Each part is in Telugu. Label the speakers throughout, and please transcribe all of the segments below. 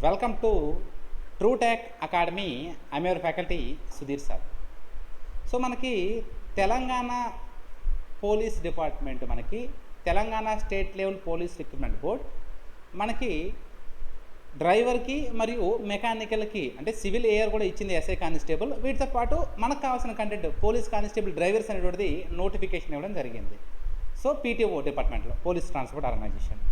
Speaker 1: Welcome to Trutech academy. I'm your faculty Sudheer sir. So మనకి తెలంగాణ పోలీస్ డిపార్ట్మెంట్, మనకి Telangana state level police recruitment board మనకి డ్రైవర్కి మరియు మెకానికల్కి అంటే సివిల్ ఏఆర్ కూడా ఇచ్చింది, ఎస్ఐ కానిస్టేబుల్. వీటితో పాటు మనకు కావాల్సిన కంటెంట్ పోలీస్ కానిస్టేబుల్ డ్రైవర్స్ అనేటువంటిది నోటిఫికేషన్ ఇవ్వడం జరిగింది. సో పీటీఓ డిపార్ట్మెంట్లో పోలీస్ ట్రాన్స్పోర్ట్ ఆర్గనైజేషన్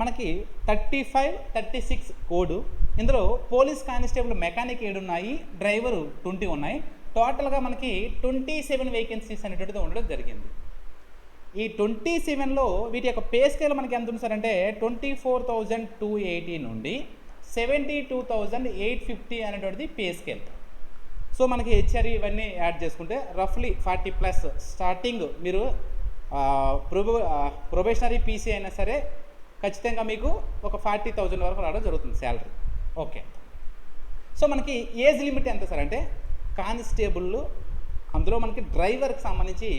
Speaker 1: మనకి 35, 36 కోడ్. ఇందులో పోలీస్ కానిస్టేబుల్ మెకానిక్ 7 ఉన్నాయి, డ్రైవరు 20 ఉన్నాయి. టోటల్గా మనకి 27 వేకెన్సీస్ అనేటువంటిది ఉండడం జరిగింది. ఈ 27లో వీటి యొక్క పే స్కేల్ మనకి ఎంత ఉంది సార్ అంటే 24,280 నుండి 72,850 అనేటువంటిది పే స్కేల్. సో మనకి హెచ్ఆర్ ఇవన్నీ యాడ్ చేసుకుంటే రఫ్లీ 40+ స్టార్టింగ్. మీరు ప్రొబేషనరీ పీసీ అయినా సరే ఖచ్చితంగా మీకు ఒక 40,000 వరకు రావడం జరుగుతుంది శాలరీ. ఓకే, సో మనకి ఏజ్ లిమిట్ ఎంత సార్ అంటే కానిస్టేబుల్, అందులో మనకి డ్రైవర్కి సంబంధించి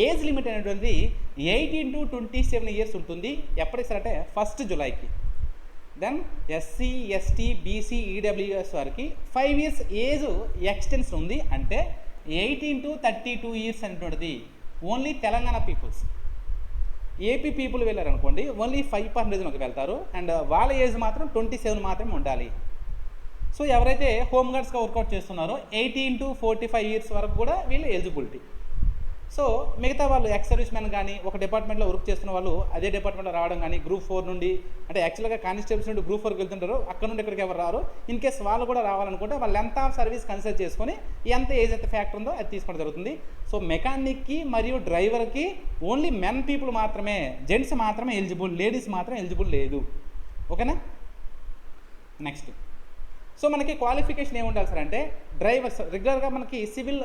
Speaker 1: ఏజ్ లిమిట్ అనేటువంటిది 18 to 27 ఇయర్స్ ఉంటుంది. ఎప్పటికి సార్ అంటే 1 జూలైకి. Then SC, ST, BC, EWS వారికి 5 ఇయర్స్ ఏజ్ ఎక్స్టెన్షన్ ఉంది. అంటే 18 to 32 ఇయర్స్ అనేటువంటిది only Telangana peoples. AP people వెళ్ళారనుకోండి ఓన్లీ 5% వెళ్తారు, అండ్ వాళ్ళ ఏజ్ మాత్రం 27 మాత్రమే ఉండాలి. సో ఎవరైతే హోమ్ గార్డ్స్గా వర్కౌట్ చేస్తున్నారో 18 to 45 ఇయర్స్ వరకు కూడా వీళ్ళు ఎలిజిబిలిటీ. సో మిగతా వాళ్ళు ఎక్స్ సర్వీస్ మెన్ కానీ ఒక డిపార్ట్మెంట్లో వర్క్ చేస్తున్న వాళ్ళు అదే డిపార్ట్మెంట్లో రావడం కానీ, గ్రూప్ 4 నుండి అంటే యాక్చువల్గా కానిస్టేబుల్స్ నుండి గ్రూప్ 4కి వెళ్తుంటారు, అక్కడ నుండి ఇక్కడికి ఎవరు రారు. ఇన్ కేస్ వాళ్ళు కూడా రావాలనుకుంటే వాళ్ళు లెంత్ ఆఫ్ సర్వీస్ కన్సిడర్ చేసుకొని ఎంత ఏజ్ అయితే ఫ్యాక్టర్ ఉందో అది తీసుకోవడం జరుగుతుంది. సో మెకానిక్కి మరియు డ్రైవర్కి ఓన్లీ మెన్ పీపుల్ మాత్రమే, జెంట్స్ మాత్రమే ఎలిజిబుల్, లేడీస్ మాత్రం ఎలిజిబుల్ లేదు. ఓకేనా? నెక్స్ట్, సో మనకి క్వాలిఫికేషన్ ఏముండాలి సార్ అంటే డ్రైవర్స్ రెగ్యులర్గా మనకి సివిల్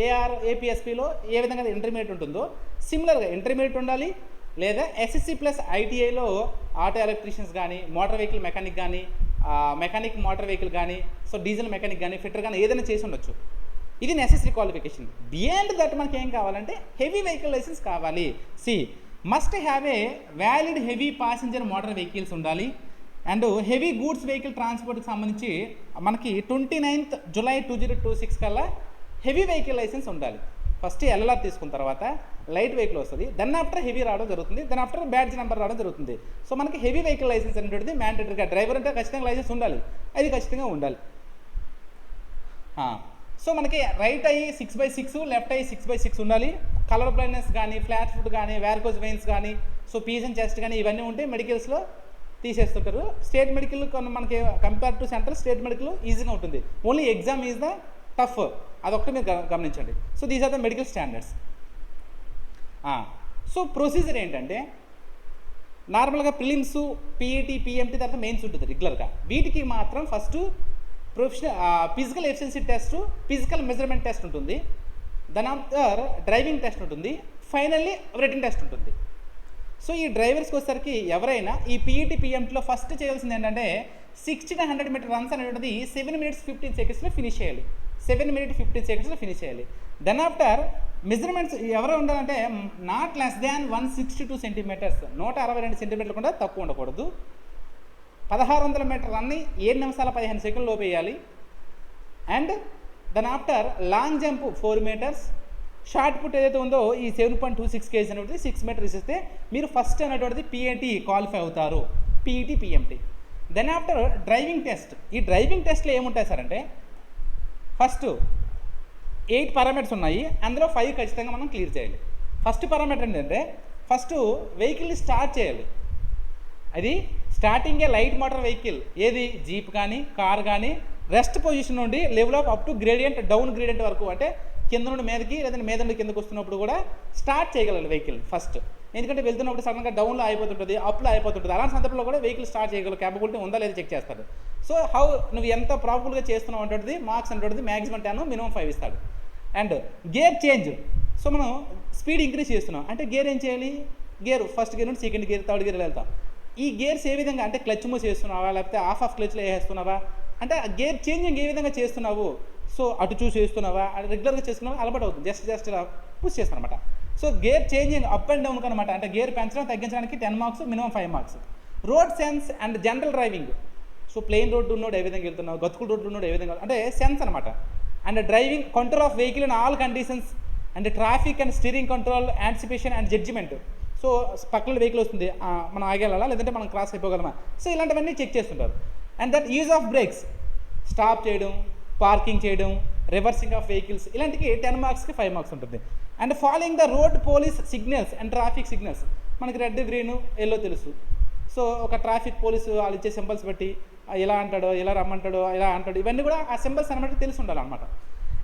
Speaker 1: ఏఆర్ ఏపీఎస్పీలో ఏ విధంగా ఇంటర్మీడియట్ ఉంటుందో సిమిలర్గా ఇంటర్మీడియట్ ఉండాలి, లేదా ఎస్ఎస్సి ప్లస్ ఐటీఐలో ఆటో ఎలక్ట్రీషియన్స్ కానీ, మోటార్ వెహికల్ మెకానిక్ కానీ, మెకానిక్ మోటార్ వెహికల్ కానీ, సో డీజిల్ మెకానిక్ కానీ, ఫిట్టర్ కానీ ఏదైనా చేసి ఉండొచ్చు. ఇది నెసెసరీ క్వాలిఫికేషన్. బియాండ్ దట్ మనకి ఏం కావాలంటే హెవీ వెహికల్ లైసెన్స్ కావాలి. Must have a valid heavy passenger motor vehicles ఉండాలి. అండ్ హెవీ గూడ్స్ వెహికల్ ట్రాన్స్పోర్ట్కి సంబంధించి మనకి 29th జూలై 2026 కల్లా హెవీ వెహికల్ లైసెన్స్ ఉండాలి. ఫస్ట్ ఎల్ఎల్ఆర్ తీసుకున్న తర్వాత లైట్ వెహికల్ వస్తుంది, దెన్ ఆఫ్టర్ హెవీ రావడం జరుగుతుంది, దెన్ ఆఫ్టర్ బ్యాడ్జ్ నెంబర్ రావడం జరుగుతుంది. సో మనకి హెవీ వెహికల్ లైసెన్స్ అనేటువంటిది మ్యాండేటరీగా, డ్రైవర్ అంటే ఖచ్చితంగా లైసెన్స్ ఉండాలి, అది ఖచ్చితంగా ఉండాలి. సో మనకి రైట్ అయ్యి 6/6, లెఫ్ట్ అయ్యి 6/6 ఉండాలి. కలర్ బ్లైండ్నెస్ కానీ, ఫ్లాట్ ఫుట్ కానీ, వ్యారికోజ్ వెయిన్స్ కానీ, సో పీజన్ చెస్ట్ కానీ ఇవన్నీ ఉంటే మెడికల్స్లో తీసేస్తుంటారు. స్టేట్ మెడికల్ మనకి compare to central state medical ఈజీగా ఉంటుంది. Only exam is the tough, అదొకటి మీరు గమనించండి. So these are the medical standards. So procedure ఏంటంటే నార్మల్గా ప్రిలిమ్స్, పీఈటీ, పిఎంటీ తర్వాత మెయిన్స్ ఉంటుంది రెగ్యులర్గా. వీటికి మాత్రం first physical efficiency test, physical measurement test ఉంటుంది, దెన్ ఆఫ్టర్ డ్రైవింగ్ టెస్ట్ ఉంటుంది, ఫైనల్లీ రిటన్ టెస్ట్ ఉంటుంది. సో ఈ డ్రైవర్స్కి వచ్చేసరికి ఎవరైనా ఈ పీఈటీ, పిఎంటీలో ఫస్ట్ చేయాల్సింది ఏంటంటే 60 to 100 మీటర్ రన్స్ అనేటువంటిది 7 minutes 15 seconds ఫినిష్ చేయాలి. 7 minutes 15 seconds ఫినిష్ చేయాలి. దెన్ ఆఫ్టర్ మెజర్మెంట్స్ ఎవరు ఉండాలంటే నాట్ లెస్ దాన్ 162 సెంటీమీటర్స్, 162 సెంటీమీటర్లు కూడా తక్కువ ఉండకూడదు. 1600 మీటర్ రన్ని 7 నిమిషాల 15 సెకండ్లు లోపు వేయాలి. And then after long jump 4 meters, shot put ఏదైతే ఉందో ఈ 7.26 kg అనేటువంటిది 6 meters ఇస్తే మీరు ఫస్ట్ అనేటువంటిది పిఏటీ క్వాలిఫై అవుతారు, PET, PMT. Then after driving test. ఈ డ్రైవింగ్ టెస్ట్లో ఏముంటాయి సార్ అంటే ఫస్ట్ 8 పారామీటర్స్ ఉన్నాయి, అందులో 5 ఖచ్చితంగా మనం క్లియర్ చేయాలి. ఫస్ట్ పారామీటర్ ఏంటంటే ఫస్ట్ వెహికల్ని స్టార్ట్ చేయాలి. అది స్టార్టింగే లైట్ మోటార్ వెహికల్ ఏది జీప్ కానీ, కార్ కానీ రెస్ట్ పొజిషన్ నుండి level of up to gradient, down gradient వరకు, అంటే కింద నుండి మీదకి లేదంటే మీద నుండి కిందకు వస్తున్నప్పుడు కూడా స్టార్ట్ చేయగలరు వెహికల్ ఫస్ట్. ఎందుకంటే వెళ్తున్నప్పుడు సడన్గా డౌన్లో అయిపోతుంటుంది, అప్లో అయిపోతుంటుంది. అలాంటి సందర్భంలో కూడా వెహికల్ స్టార్ట్ చేయగలరు, క్యాపబిలిటీ ఉందా లేదా చెక్ చేస్తాడు. సో హౌ నువ్వు ఎంత ప్రాబుల్గా చేస్తున్నావు అంటుంది మార్క్స్ అంటుంది మ్యాక్సిమం 10, మినిమం 5 ఇస్తాడు. And gear change. సో మనం స్పీడ్ ఇంక్రీజ్ చేస్తున్నాం అంటే గేర్ ఏం చేయాలి, గేర్ ఫస్ట్ గేర్ నుండి సెకండ్ గేర్, థర్డ్ గేర్ వెళ్తాం. ఈ గేర్స్ ఏ విధంగా అంటే క్లచ్ మూవ్ చేస్తున్నావా లేకపోతే ఆఫ్ క్లచ్లో వేస్తున్నావా, అంటే ఆ గేర్ చేంజింగ్ ఏ విధంగా చేస్తున్నావు. సో అటు చూసి వేస్తున్నావా, అది రెగ్యులర్గా చేసుకున్నావా, అలవాటు అవుతుంది. జస్ట్ ఇలా పుష్ చేస్తాను అనమాట. So gear changing up and down అనమాట, అంటే గేర్ పెంచడం తగ్గించడానికి 10 marks, minimum 5 marks. Road sense and general driving. So plain road ఉన్నోడు ఏ విధంగా వెళ్తున్నావు, గతుకుల రోడ్డు ఉన్నోడు ఏ విధంగా, అంటే సెన్స్ అనమాట. And driving control of vehicle in all conditions and traffic and steering control, anticipation and judgement. So పక్కన వెహికల్ వస్తుంది, మనం ఆగేలా లేదంటే మనం క్రాస్ అయిపోగలమా, సో ఇలాంటివన్నీ చెక్ చేస్తుంటారు. And that use of brakes, stop చేయడం, పార్కింగ్ చేయడం, రివర్సింగ్ ఆఫ్ వెహికల్స్, ఇలాంటికి 10 మార్క్స్కి 5 మార్క్స్ ఉంటుంది. And following the road police signals and traffic signals, మనకి రెడ్, గ్రీన్, ఎల్లో తెలుసు. సో ఒక ట్రాఫిక్ పోలీసు వాళ్ళు ఇచ్చే సింబల్స్ బట్టి ఇలా అంటాడో, ఇలా రమ్మంటాడో, ఇలా అంటాడు, ఇవన్నీ కూడా ఆ సింబల్స్ అనమాట తెలిసి ఉండాలన్నమాట.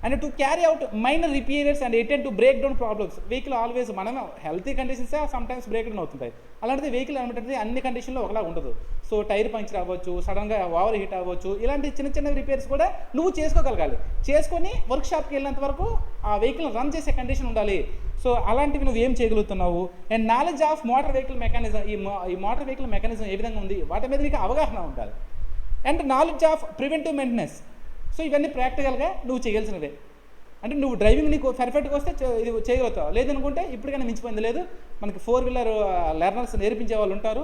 Speaker 1: And to carry out minor repairs and attend to break down problems. Vehicle always మనం హెల్తీ కండిషన్సే సమ్టైమ్స్ బ్రేక్ డౌన్ అవుతుంటాయి. అలాంటిది వెహికల్ అనమాట అన్ని కండిషన్లో ఒకలా ఉండదు. సో టైర్ పంక్చర్ అవ్వచ్చు, సడన్గా ఓవర్ హీట్ అవ్వచ్చు, ఇలాంటి చిన్న చిన్న రిపేర్స్ కూడా నువ్వు చేసుకోగలగాలి. చేసుకొని వర్క్షాప్కి వెళ్ళినంత వరకు ఆ వెహికల్ రన్ చేసే కండిషన్ ఉండాలి. సో అలాంటివి నువ్వు ఏం చేయగలుగుతున్నావు. And knowledge of motor vehicle mechanism, ఈ మోటార్ వెహికల్ మెకానిజం ఏ విధంగా ఉంది వాటి మీద నీకు అవగాహన ఉండాలి. And knowledge of preventive maintenance. So ఇవన్నీ ప్రాక్టికల్గా నువ్వు చేయాల్సినవే. అంటే నువ్వు డ్రైవింగ్ నీకు పర్ఫెక్ట్గా వస్తే ఇది చేయగలుగుతావు, లేదనుకుంటే ఇప్పటికైనా మించిపోయింది లేదు. మనకి 4-వీలర్ లెర్నర్స్ నేర్పించే వాళ్ళు ఉంటారు,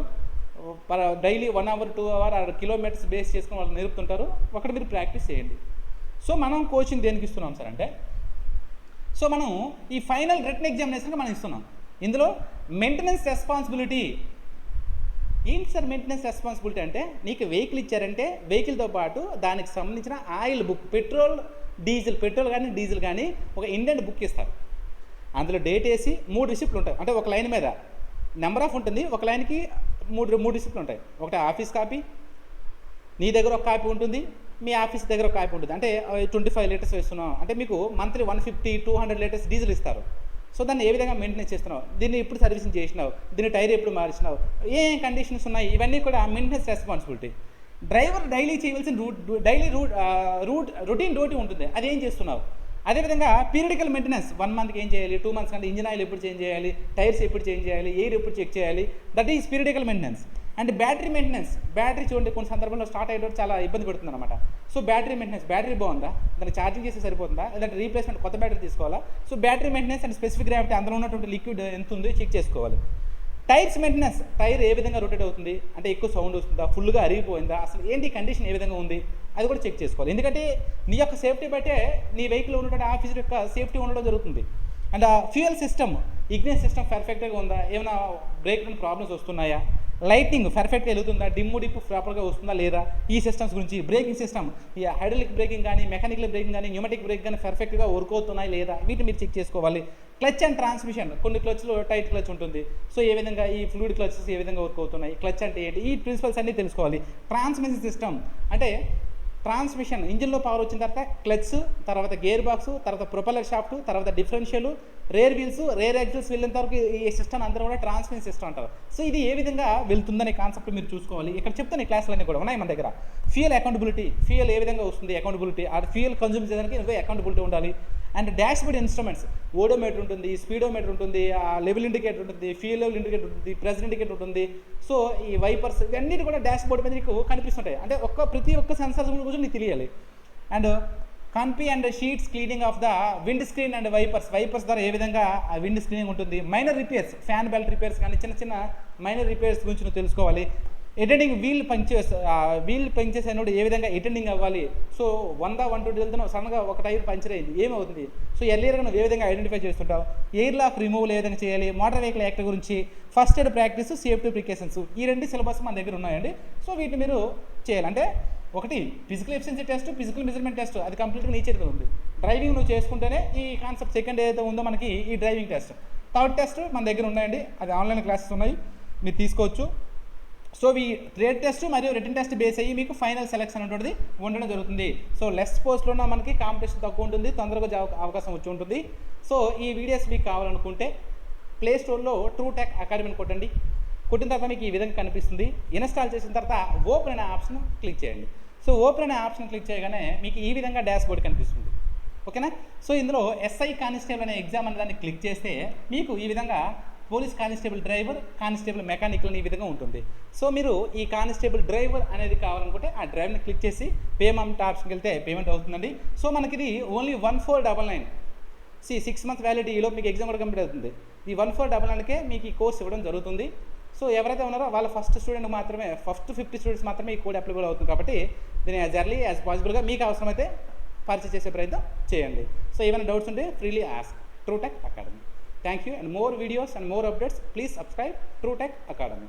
Speaker 1: daily 1 hour 2 hour kilometres base చేసుకుని వాళ్ళు నేర్పుతుంటారు. ఒకటి మీరు ప్రాక్టీస్ చేయండి. సో మనం కోచింగ్ దేనికి ఇస్తున్నాం సార్ అంటే, సో మనం ఈ ఫైనల్ రిటన్ ఎగ్జామినేషన్కి మనం ఇస్తున్నాం. ఇందులో మెయింటెనెన్స్ రెస్పాన్సిబిలిటీ ఏంటి సార్? మెయింటెనెన్స్ రెస్పాన్సిబిలిటీ అంటే నీకు వెహికల్ ఇచ్చారంటే వెహికల్తో పాటు దానికి సంబంధించిన ఆయిల్ బుక్, పెట్రోల్ కానీ డీజిల్ కానీ ఒక ఇండియన్ బుక్ ఇస్తారు. అందులో డేట్ వేసి 3 రిసిప్ట్లు ఉంటాయి. అంటే ఒక లైన్ మీద నెంబర్ ఆఫ్ ఉంటుంది, ఒక లైన్కి 3 రిసిప్ట్లు ఉంటాయి. ఒకటి ఆఫీస్ కాపీ, నీ దగ్గర ఒక కాపీ ఉంటుంది, మీ ఆఫీస్ దగ్గర ఒక కాపీ ఉంటుంది. అంటే 25 లీటర్స్ వేస్తున్నావు అంటే మీకు మంత్లీ 150-200 లీటర్స్ డీజిల్ ఇస్తారు. సో దాన్ని ఏ విధంగా మెయింటెనెన్స్ చేస్తున్నావు, దీన్ని ఎప్పుడు సర్వీసింగ్ చేసినావు, దీన్ని టైర్ ఎప్పుడు మార్చినావు, ఏం కండిషన్స్ ఉన్నాయి, ఇవన్నీ కూడా మెయింటెనెన్స్ రెస్పాన్సిబిలిటీ. డ్రైవర్ డైలీ చేయవలసిన రొటీన్ డ్యూటీ ఉంటుంది, అదేం చేస్తున్నావు. అదేవిధంగా పీరియడికల్ మెయింటెనెన్స్, 1 మంత్కి ఏం చేయాలి, 2 మంత్స్ అంటే ఇంజిన్ ఆయిల్ ఎప్పుడు చేంజ్ చేయాలి, టైర్స్ ఎప్పుడు చేంజ్ చేయాలి, ఎయిర్ ఎప్పుడు చెక్ చేయాలి, that is periodical maintenance. And battery maintenance, battery చూడండి కొన్ని సందర్భంలో స్టార్ట్ అయ్యేటప్పుడు చాలా ఇబ్బంది పడుతుంది అనమాట. సో బ్యాటరీ మెయింటెనెన్స్, బ్యాటరీ బాగుందా, దాన్ని ఛార్జింగ్ చేస్తే సరిపోతుందా, లేదంటే రీప్లేస్మెంట్ కొత్త బ్యాటరీ తీసుకోవాలా. So battery maintenance and specific gravity, అందులో ఉన్నటువంటి లిక్విడ్ ఎంత ఉందో చెక్ చేసుకోవాలి. టైర్స్ మెయింటెనెన్స్, టైర్ ఏ విధంగా రొటేట్ అవుతుంది, అంటే ఎక్కువ సౌండ్ వస్తుందా, ఫుల్గా అరిగిపోయిందా, అసలు ఏంటి కండిషన్ ఏ విధంగా ఉంది, అది కూడా చెక్ చేసుకోవాలి. ఎందుకంటే నీ యొక్క సేఫ్టీ బట్టే నీ వెహికల్ ఉన్నటువంటి ఆఫీసర్ యొక్క సేఫ్టీ ఉండడం జరుగుతుంది. And fuel system, ignition system పర్ఫెక్ట్గా ఉందా, ఏమైనా బ్రేక్ డౌన్ ప్రాబ్లమ్స్ వస్తున్నాయా, లైటింగ్ పర్ఫెక్ట్గా వెళ్తుందా, డిప్పు ప్రాపర్గా వస్తుందా లేదా, ఈ సిస్టమ్స్ గురించి. బ్రేకింగ్ సిస్టమ్, ఈ హైడ్రాలిక్ బ్రేకింగ్ కానీ, మెకానికల్ బ్రేకింగ్ కానీ, న్యూమాటిక్ బ్రేక్ కానీ పర్ఫెక్ట్గా వర్క్ అవుతున్నాయి లేదా, వీటిని మీరు చెక్ చేసుకోవాలి. క్లచ్ అండ్ ట్రాన్స్మిషన్, కొన్ని క్లచ్లో టైట్ క్లచ్ ఉంటుంది. సో ఏ విధంగా ఈ ఫ్లూయిడ్ క్లచెస్ ఏ విధంగా వర్క్ అవుతున్నాయి, క్లచ్ అంటే ఏంటి, ఈ ప్రిన్సిపల్స్ అన్నీ తెలుసుకోవాలి. ట్రాన్స్మిషన్ సిస్టమ్ అంటే ట్రాన్స్మిషన్, ఇంజిన్లో పవర్ వచ్చిన తర్వాత క్లచ్, తర్వాత గేర్ బాక్స్, తర్వాత ప్రొపెల్లర్ షాఫ్ట్, తర్వాత డిఫరెన్షియల్, రేర్ వీల్స్, రేర్ ఎగ్జిల్స్ వెళ్ళేంత వరకు ఈ సిస్టమ్ అందరూ కూడా ట్రాన్స్మిషన్ సిస్టమ్ అంటారు. సో ఇది ఏ విధంగా వెళ్తుందనే కాన్సెప్ట్ మీరు చూసుకోవాలి. ఇక్కడ చెప్తాను ఈ క్లాసులన్నీ కూడా ఉన్నాయి మన దగ్గర. ఫ్యూయల్ అకౌంటబిలిటీ, ఫ్యూయల్ ఏ విధంగా వస్తుంది అకౌంటబిలిటీ, ఆ ఫ్యూయల్ కన్జ్యూమ్ చేయడానికి నువ్వే అకౌంటబిలిటీ ఉండాలి. And dash board instruments, odometer ఉంటుంది, స్పీడోమీటర్ ఉంటుంది, లెవెల్ ఇండికేటర్ ఉంటుంది, ఫ్యూయల్ లెవెల్ ఇండికేటర్ ఉంటుంది, ప్రెజర్ ఇండికేటర్ ఉంటుంది. సో ఈ వైపర్స్ ఇవన్నీ కూడా డాష్ బోర్డ్ మీద నీకు కనిపిస్తుంటాయి. అంటే ప్రతి ఒక్క సెన్సార్స్ గురించి నీకు తెలియాలి. అండ్ కన్పీ and sheets cleaning of the windscreen and wipers ద్వారా ఏ విధంగా ఆ విండ్ స్క్రీనింగ్ ఉంటుంది. Minor repairs, fan belt repairs కానీ చిన్న చిన్న మైనర్ రిపేర్స్ గురించి నువ్వు తెలుసుకోవాలి. అటెండింగ్ వీల్ పంచెస్ అనేవి ఏ విధంగా అటెండింగ్ అవ్వాలి. సో 100-120 వెళ్తున్నావు, సడన్గా ఒక టైర్ పంచర్ అయింది, ఏమవుతుంది. సో ఎర్లియర్గా నువ్వు ఏ విధంగా ఐడెంటిఫై చేస్తుంటావు. ఎయిర్ లాక్ రిమూవల్ ఏ విధంగా చేయాలి, మోటార్ వెహికల్ యాక్ట్ గురించి, first aid practice, safety precautions, ఈ 2 సిలబస్ మన దగ్గర ఉన్నాయండి. సో వీటిని మీరు చేయాలంటే ఒకటి physical efficiency test, physical measurement test, అది కంప్లీట్గా నీ చేతిలో ఉంది. డ్రైవింగ్ నువ్వు చేసుకుంటేనే ఈ కాన్సెప్ట్ సెకండ్ ఏదైతే ఉందో మనకి ఈ డ్రైవింగ్ టెస్ట్. థర్డ్ టెస్ట్ మన దగ్గర ఉన్నాయండి, అది ఆన్లైన్ క్లాసెస్ ఉన్నాయి, మీరు తీసుకోవచ్చు. సో ఈ ట్రేడ్ టెస్ట్ మరియు రిటన్ టెస్ట్ బేస్ అయ్యి మీకు ఫైనల్ సెలెక్షన్ అనేటువంటిది ఉండడం జరుగుతుంది. సో లెస్ పోస్ట్లో ఉన్న మనకి కాంపిటీషన్ తక్కువ ఉంటుంది, తొందరగా అవకాశం వచ్చి ఉంటుంది. సో ఈ వీడియోస్ మీకు కావాలనుకుంటే ప్లే స్టోర్లో ట్రూటెక్ అకాడమీని కొట్టండి. కొట్టిన తర్వాత మీకు ఈ విధంగా కనిపిస్తుంది. ఇన్స్టాల్ చేసిన తర్వాత ఓపెన్ అనే ఆప్షన్ క్లిక్ చేయండి. సో ఓపెన్ అనే ఆప్షన్ క్లిక్ చేయగానే మీకు ఈ విధంగా డాష్ బోర్డ్ కనిపిస్తుంది. ఓకేనా. సో ఇందులో ఎస్ఐ కానిస్టేబుల్ అనే ఎగ్జామ్ అనే దాన్ని క్లిక్ చేస్తే మీకు ఈ విధంగా police constable driver, constable mechanical ఈ విధంగా ఉంటుంది. సో మీరు ఈ కానిస్టేబుల్ డ్రైవర్ అనేది కావాలనుకుంటే ఆ డ్రైవర్ని క్లిక్ చేసి పేమెంట్ ఆప్షన్కి వెళ్తే పేమెంట్ అవుతుందండి. సో మనకి ఇది ఓన్లీ 1499. 6 months వ్యాలిడిటీ, ఈలోపు మీకు ఎగ్జామ్ కూడా కంప్లీట్ అవుతుంది. ఈ 1499కే మీకు ఈ కోర్స్ ఇవ్వడం జరుగుతుంది. సో ఎవరైతే ఉన్నారో వాళ్ళ ఫస్ట్ 50 స్టూడెంట్స్ మాత్రమే ఈ కోడ్ అప్లికబుల్ అవుతుంది. కాబట్టి దీన్ని యాజ్ ఎర్లీ యాజ్ పాసిబుల్గా మీకు అవసరమైతే పర్చేస్ చేసే ప్రయత్నం చేయండి. సో ఏమైనా డౌట్స్ ఉంటే freely ask TrueTech Academy. Thank you, and more videos and more updates, please subscribe TrueTech Academy.